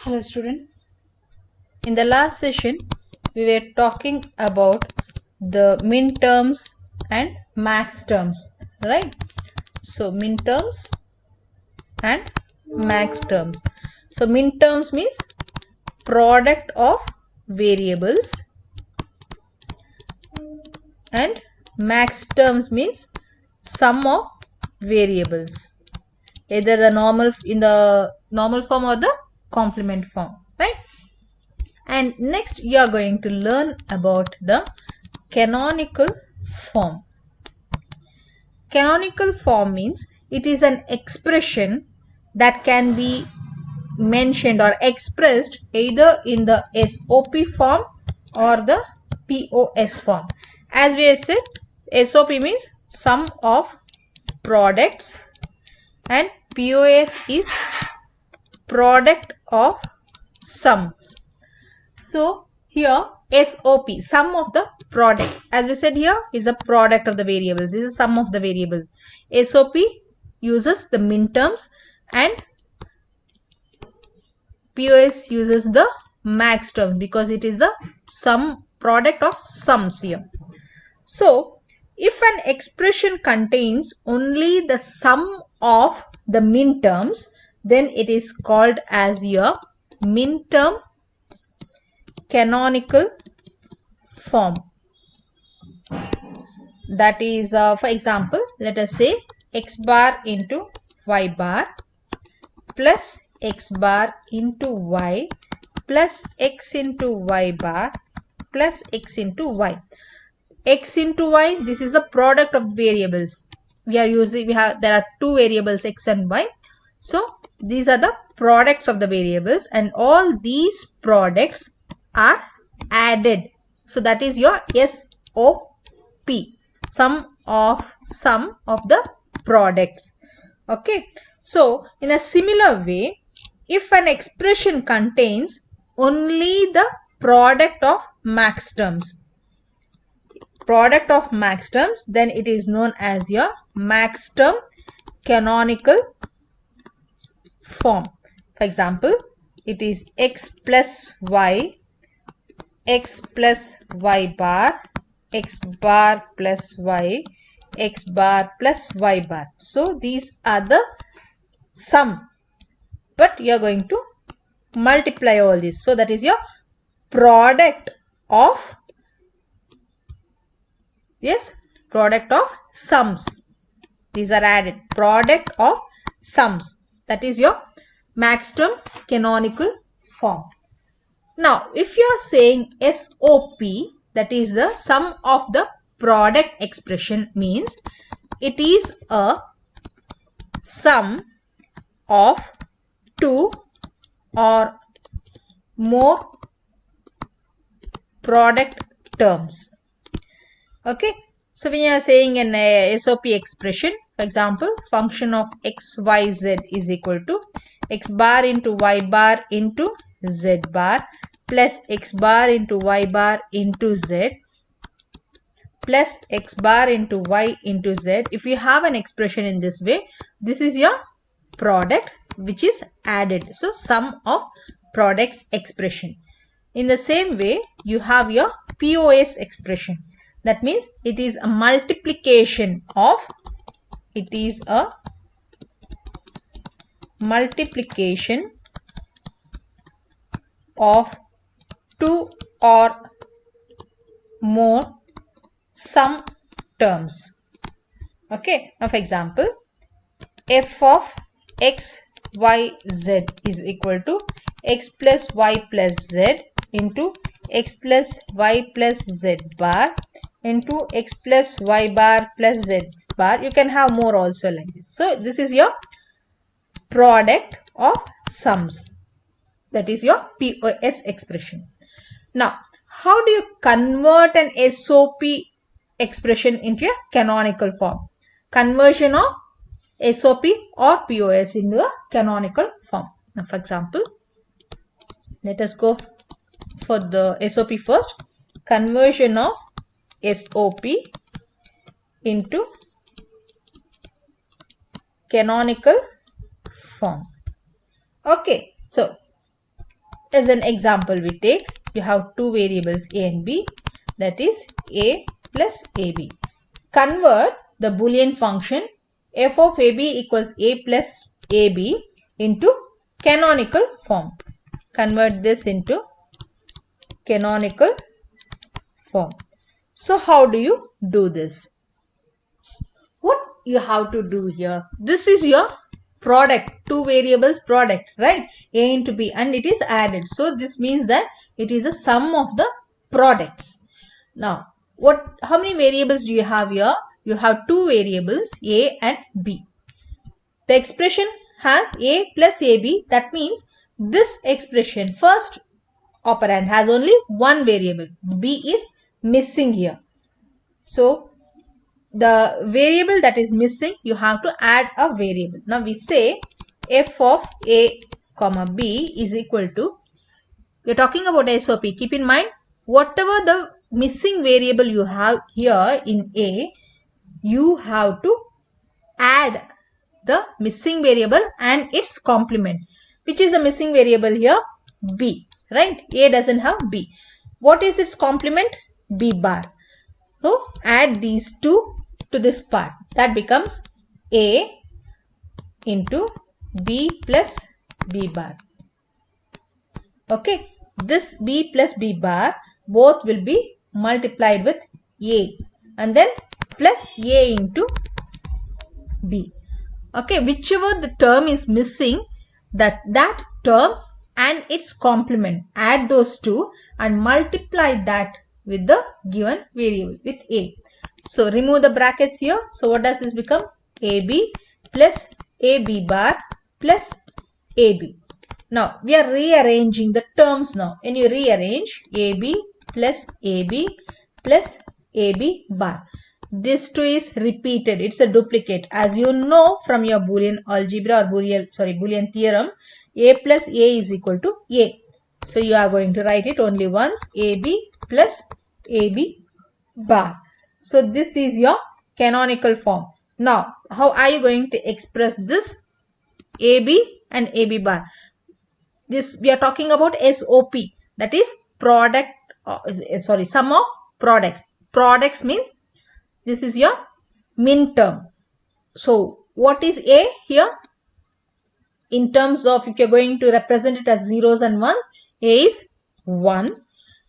Hello student. In the last session we were talking about the min terms and max terms, right? So min terms and max terms. So min terms means product of variables and max terms means sum of variables, either the normal form or the complement form, right? And next you are going to learn about the canonical form. Canonical form means it is an expression that can be mentioned or expressed either in the SOP form or the POS form. As we have said, SOP means sum of products and POS is product of sums. So here SOP, sum of the products, as we said here, is a product of the variables. This is sum of the variable. SOP uses the min terms and POS uses the max term because it is the sum product of sums here. So if an expression contains only the sum of the min terms, then it is called as your min term canonical form. That is, for example, let us say x bar into y bar plus x bar into y plus x into y bar plus x into y. X into y, this is the product of variables. There are two variables x and y. So these are the products of the variables and all these products are added. So that is your SOP, sum of the products. Okay. So in a similar way, if an expression contains only the product of max terms, then it is known as your max term canonical form. For example, it is x plus y, x plus y bar, x bar plus y, x bar plus y bar. So these are the sum, but you are going to multiply all these. So that is your product of, yes, product of sums. These are added, product of sums. That is your max term canonical form. Now, if you are saying SOP, that is the sum of the product expression, means it is a sum of two or more product terms. Okay. So when you are saying an SOP expression, for example, function of x, y, z is equal to x bar into y bar into z bar plus x bar into y bar into z plus x bar into y into z. If you have an expression in this way, this is your product which is added. So sum of products expression. In the same way, you have your POS expression. That means it is a multiplication of, two or more sum terms. Okay. Now for example, f of x, y, z is equal to x plus y plus z into x plus y plus z bar into x plus y bar plus z bar. You can have more also like this. So this is your product of sums. That is your POS expression. Now, how do you convert an SOP expression into a canonical form? Conversion of SOP or POS into a canonical form. Now, for example, let us go for the SOP first. Conversion of SOP into canonical form. Okay, so as an example we take, you have two variables a and b, that is a plus ab. Convert the Boolean function f of ab equals a plus ab into canonical form. Convert this into canonical form. So how do you do this? What you have to do here, this is your product, two variables product, right? A into b, and it is added. So this means that it is a sum of the products. Now, how many variables do you have here? You have two variables, a and b. The expression has a plus ab. That means this expression, first operand, has only one variable. B is missing here. So the variable that is missing, you have to add a variable. Now we say f of a comma b is equal to, we are talking about SOP. Keep in mind, whatever the missing variable you have here in a, you have to add the missing variable and its complement. Which is the missing variable here? B, right? A doesn't have b. What is its complement? B bar. So add these two to this part. That becomes a into b plus b bar. Okay, this b plus b bar both will be multiplied with a and then plus a into b. Okay, whichever the term is missing, that term and its complement, add those two and multiply that with the given variable with a. So remove the brackets here. So what does this become? ab plus ab bar plus ab. Now we are rearranging the terms now. When you rearrange, ab plus ab plus ab bar. This two is repeated. It's a duplicate. As you know from your Boolean algebra or Boolean theorem, a plus a is equal to a. So you are going to write it only once, ab plus ab bar. So this is your canonical form. Now, how are you going to express this AB and AB bar? This we are talking about SOP, that is product, sum of products. Products means this is your min term. So what is A here? In terms of, if you are going to represent it as zeros and ones, A is 1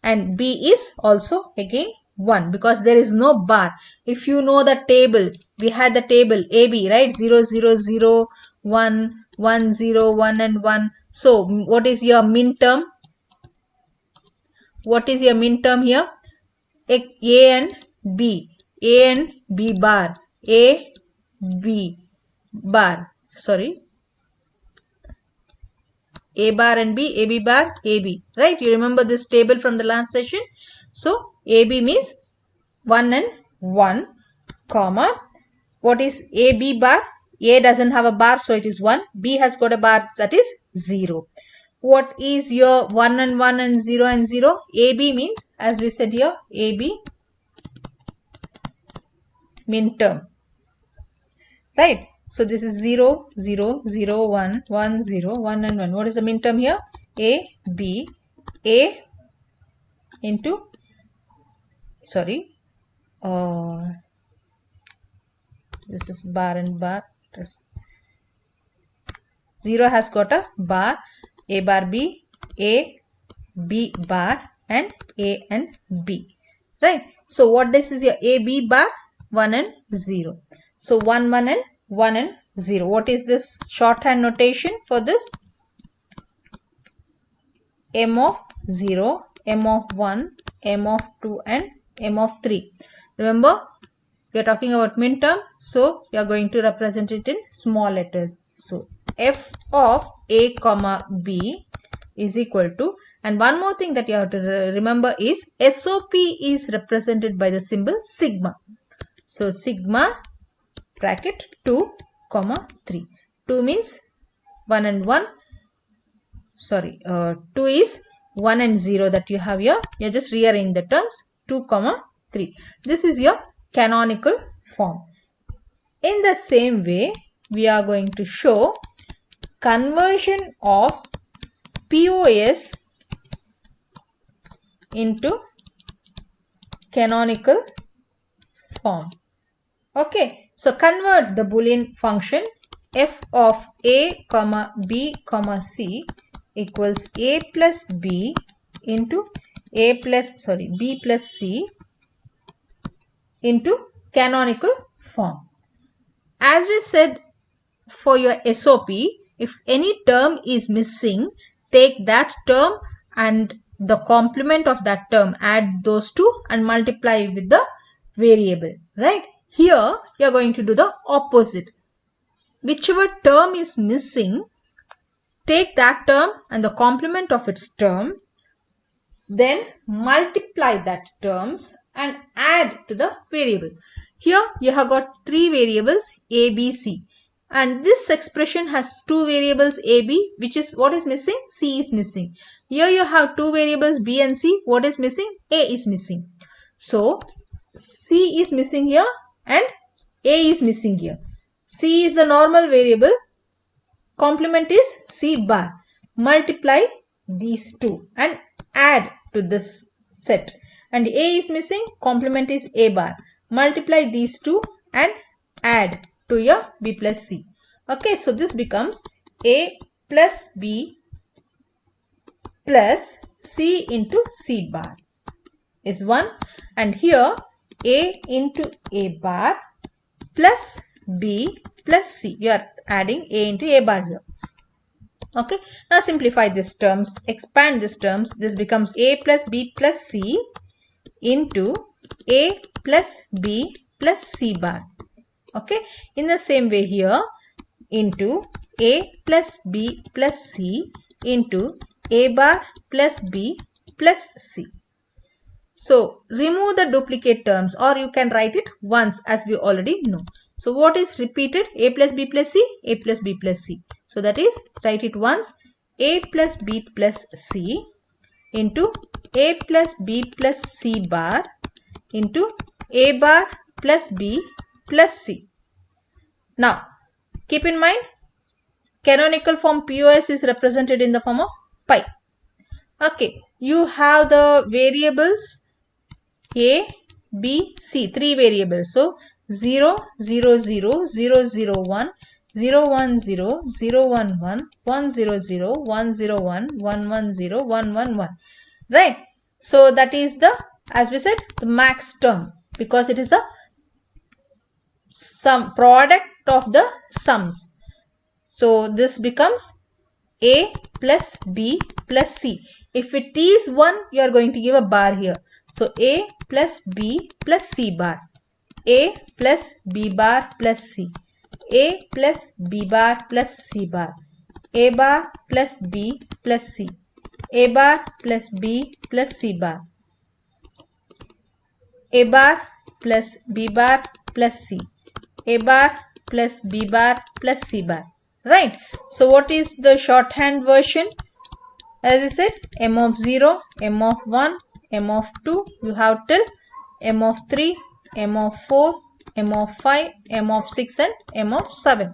and B is also again 1 because there is no bar. If you know the table, we had the table AB, right? 0, 0, 0, 1, 1, 0, 1 and 1. So what is your min term? What is your min term here? A and B. A and B bar. A, B bar. Sorry. A bar and B, AB bar, AB. Right? You remember this table from the last session? So AB means 1 and 1, comma. What is AB bar? A doesn't have a bar, so it is 1. B has got a bar, that is 0. What is your 1 and 1 and 0 and 0? AB means, as we said here, AB min term. Right? So this is 0, 0, 0, 1, 1, 0, 1 and 1. What is the min term here? A, B, A into, sorry, this is bar and bar. 0 has got a bar, A bar B, A, B bar and A and B. Right? So what this is your A, B bar? 1 and 0. So 1, 1 and 1 and 0. What is this shorthand notation for this? M of 0, M of 1, M of 2 and M of 3. Remember, we are talking about min term. So, you are going to represent it in small letters. So, F of A comma B is equal to, and one more thing that you have to remember is SOP is represented by the symbol sigma. So, sigma bracket 2 comma 3. 2 means 1 and 1. Sorry, 2 is 1 and 0 that you have here. You are just rearranging the terms. 2 comma 3. This is your canonical form. In the same way, we are going to show conversion of POS into canonical form. Okay, so convert the Boolean function f of a comma b comma c equals a plus b into b plus c into canonical form. As we said, for your SOP, if any term is missing, take that term and the complement of that term, add those two and multiply with the variable, right? Here you are going to do the opposite. Whichever term is missing, take that term and the complement of its term, then multiply that terms and add to the variable. Here you have got three variables a, b, c, and this expression has two variables a, b, which is what is missing? C is missing. Here you have two variables b and c. What is missing? A is missing. So c is missing here and a is missing here. C is the normal variable, complement is c bar. Multiply these two and add to this set. And a is missing, complement is a bar. Multiply these two and add to your b plus c. Okay, so this becomes a plus b plus c into c bar is 1, and here a into a bar plus b plus c. You are adding a into a bar here. Okay, now simplify these terms, expand these terms. This becomes a plus b plus c into a plus b plus c bar. Okay, in the same way here, into a plus b plus c into a bar plus b plus c. So remove the duplicate terms, or you can write it once as we already know. So what is repeated? A plus b plus c, a plus b plus c. So that is, write it once, a plus b plus c into a plus b plus c bar into a bar plus b plus c. Now keep in mind, canonical form POS is represented in the form of pi. Okay, you have the variables a, b, c, three variables. So 0, 0, 0, 0, 0, 1, 0, 1, 0, 0, 1, 1, 1, 0, 0, 1, 0, 1, 1, 1, 0, 1, 1, 1. Right? So that is the, as we said, the max term, because it is a sum product of the sums. So this becomes a plus b plus c. If it is 1, you are going to give a bar here. So a plus b plus c bar, a plus b bar plus c, a plus b bar plus c bar, a bar plus b plus c, a bar plus b plus c bar, a bar plus b bar plus c, a bar plus b bar plus c bar. Right? So what is the shorthand version? As I said, m of 0, m of 1, m of 2, you have till m of 3, m of 4, m of 5, m of 6 and m of 7.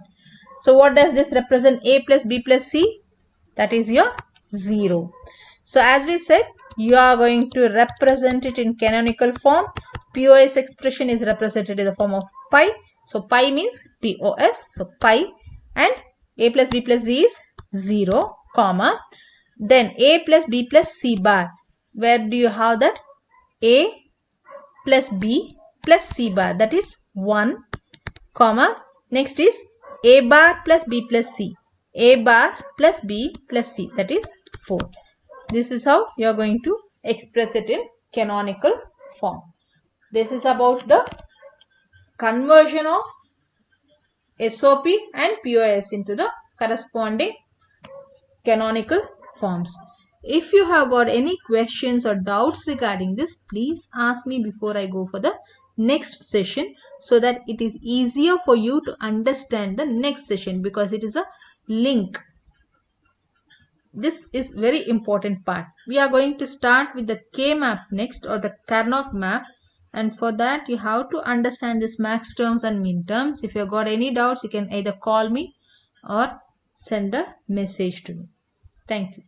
So what does this represent? A plus b plus c, that is your 0. So as we said, you are going to represent it in canonical form. POS expression is represented in the form of pi. So pi means POS. So pi, and a plus b plus c is 0, comma. Then a plus b plus c bar. Where do you have that? A plus b plus c bar, that is 1, comma. Next is a bar plus b plus c. A bar plus b plus c, that is 4. This is how you are going to express it in canonical form. This is about the conversion of SOP and POS into the corresponding canonical forms. If you have got any questions or doubts regarding this, please ask me before I go for the next session, so that it is easier for you to understand the next session, because it is a link. This is very important part. We are going to start with the K map next, or the Carnot map, and for that you have to understand this max terms and min terms. If you have got any doubts, you can either call me or send a message to me. Thank you.